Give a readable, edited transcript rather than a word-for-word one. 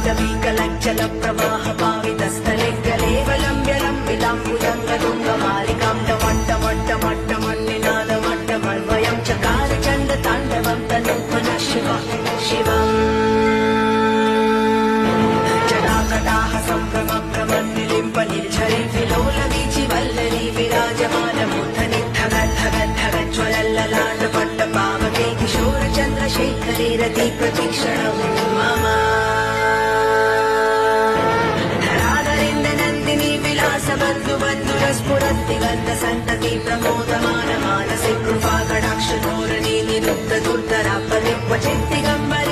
पावितवीकलञ्चल प्रवाह पावितस्थले गलेवलम्ब्यलम्बिताम्बुजङ्गतुङ्गमालिकां टमट्टमट्टमट्टमन्निनादमट्टमन्वयं चकार चण्डताण्डवं तनु पुनः शिवम् जटाकटाः सम्भ्रमभ्रमन्निलिम्प निर्झरि विलोलवीचि वल्लरी विराजमानमूर्धनि धगज्ज्वलल्ललाटपट्टपावके किशोरचन्द्रशेखरे रति प्रतीक्षणं मम धराधरेन्द्रनन्दिनी विलासबन्धुबन्धुरस्फुरद्दिगन्तसन्तति प्रमोदमान मानसे कृपा कटाक्षधोरणी निरुद्धदुर्धरा परिक्वचित् दिगम्बर